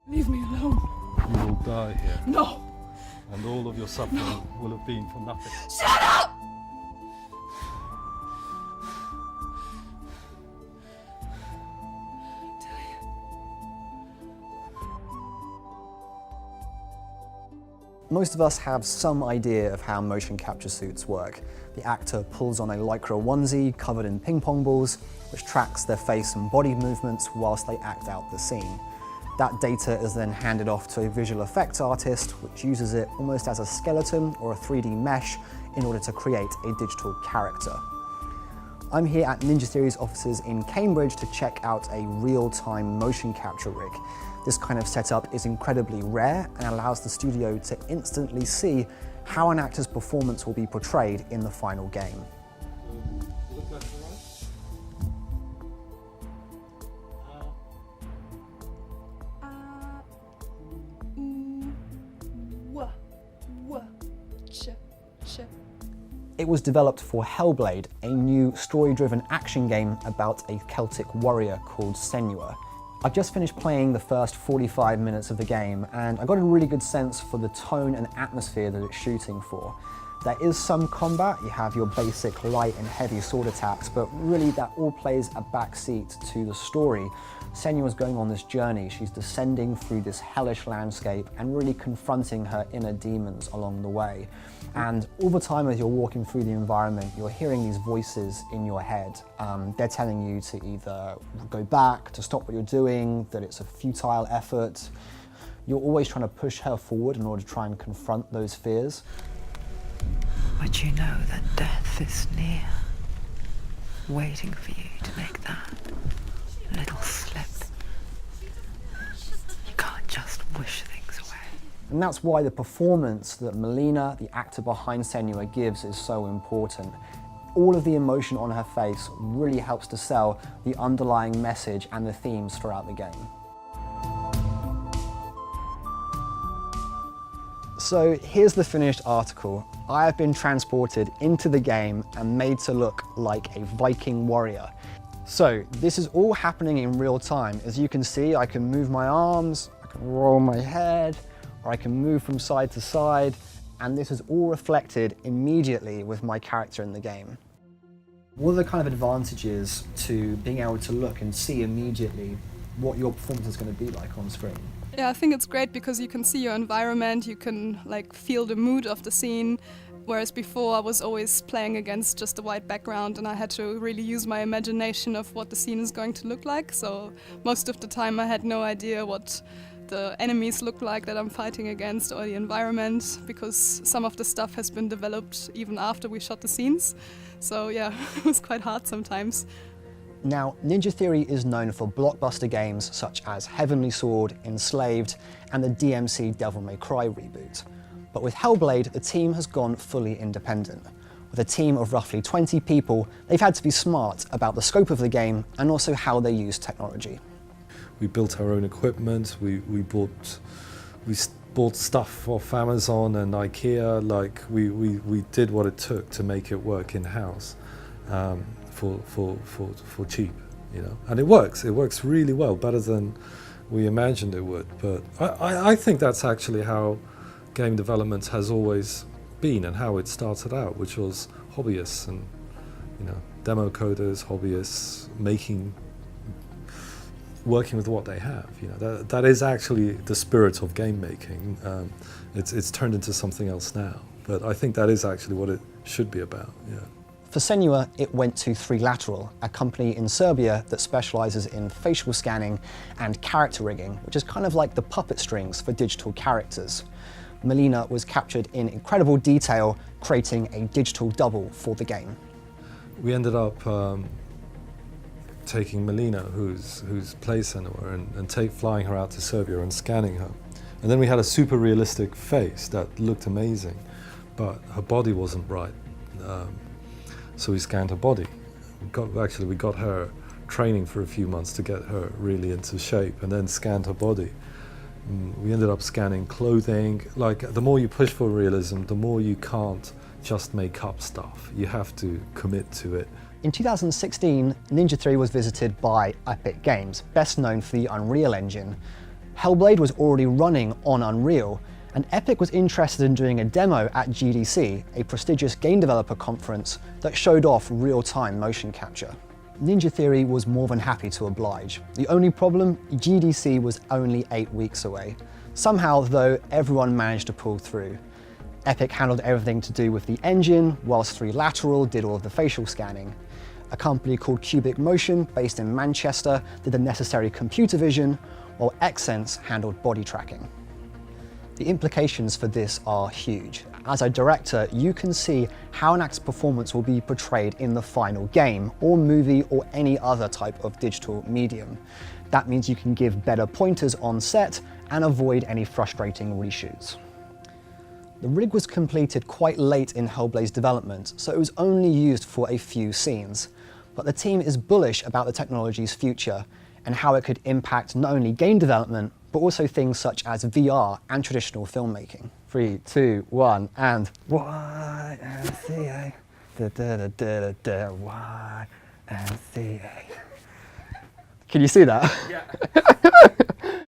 Leave me alone. You will die here. No! And all of your suffering will have been for nothing. Shut up! Most of us have some idea of how motion capture suits work. The actor pulls on a lycra onesie covered in ping pong balls, which tracks their face and body movements whilst they act out the scene. That data is then handed off to a visual effects artist, which uses it almost as a skeleton or a 3D mesh in order to create a digital character. I'm here at Ninja Theory's offices in Cambridge to check out a real-time motion capture rig. This kind of setup is incredibly rare and allows the studio to instantly see how an actor's performance will be portrayed in the final game. It was developed for Hellblade, a new story-driven action game about a Celtic warrior called Senua. I've just finished playing the first 45 minutes of the game, and I got a really good sense for the tone and atmosphere that it's shooting for. There is some combat, you have your basic light and heavy sword attacks, but really that all plays a backseat to the story. Senua's going on this journey, she's descending through this hellish landscape and really confronting her inner demons along the way. And all the time as you're walking through the environment, you're hearing these voices in your head. They're telling you to either go back, to stop what you're doing, that it's a futile effort. You're always trying to push her forward in order to try and confront those fears. But you know that death is near, waiting for you to make that little slip. You can't just wish things away. And that's why the performance that Melina, the actor behind Senua, gives is so important. All of the emotion on her face really helps to sell the underlying message and the themes throughout the game. So here's the finished article. I have been transported into the game and made to look like a Viking warrior. So this is all happening in real time. As you can see, I can move my arms, I can roll my head, or I can move from side to side, and this is all reflected immediately with my character in the game. What are the kind of advantages to being able to look and see immediately what your performance is going to be like on screen? Yeah, I think it's great because you can see your environment, you can feel the mood of the scene, whereas before I was always playing against just a white background and I had to really use my imagination of what the scene is going to look like. So most of the time I had no idea what the enemies look like that I'm fighting against or the environment, because some of the stuff has been developed even after we shot the scenes. So yeah, it was quite hard sometimes. Now, Ninja Theory is known for blockbuster games such as Heavenly Sword, Enslaved, and the DMC Devil May Cry reboot. But with Hellblade, the team has gone fully independent. With a team of roughly 20 people, they've had to be smart about the scope of the game and also how they use technology. We built our own equipment, we bought stuff off Amazon and IKEA, we did what it took to make it work in-house. For cheap, you know, and it works really well, better than we imagined it would. But I think that's actually how game development has always been and how it started out, which was hobbyists and, you know, demo coders, hobbyists working with what they have. You know, that is actually the spirit of game making. It's turned into something else now, but I think that is actually what it should be about. Yeah. For Senua, it went to 3Lateral, a company in Serbia that specializes in facial scanning and character rigging, which is kind of like the puppet strings for digital characters. Melina was captured in incredible detail, creating a digital double for the game. We ended up taking Melina, who's plays Senua, and flying her out to Serbia and scanning her. And then we had a super realistic face that looked amazing, but her body wasn't right. So we scanned her body. We got her training for a few months to get her really into shape, and then scanned her body. We ended up scanning clothing. The more you push for realism, the more you can't just make up stuff. You have to commit to it. In 2016, Ninja Theory was visited by Epic Games, best known for the Unreal Engine. Hellblade was already running on Unreal, and Epic was interested in doing a demo at GDC, a prestigious game developer conference that showed off real-time motion capture. Ninja Theory was more than happy to oblige. The only problem, GDC was only 8 weeks away. Somehow, though, everyone managed to pull through. Epic handled everything to do with the engine, whilst 3Lateral did all of the facial scanning. A company called Cubic Motion, based in Manchester, did the necessary computer vision, while Xsense handled body tracking. The implications for this are huge. As a director, you can see how an actor's performance will be portrayed in the final game, or movie, or any other type of digital medium. That means you can give better pointers on set and avoid any frustrating reshoots. The rig was completed quite late in Hellblade's development, so it was only used for a few scenes. But the team is bullish about the technology's future and how it could impact not only game development, but also things such as VR and traditional filmmaking. 3, 2, 1, and YMCA. YMCA. Can you see that? Yeah.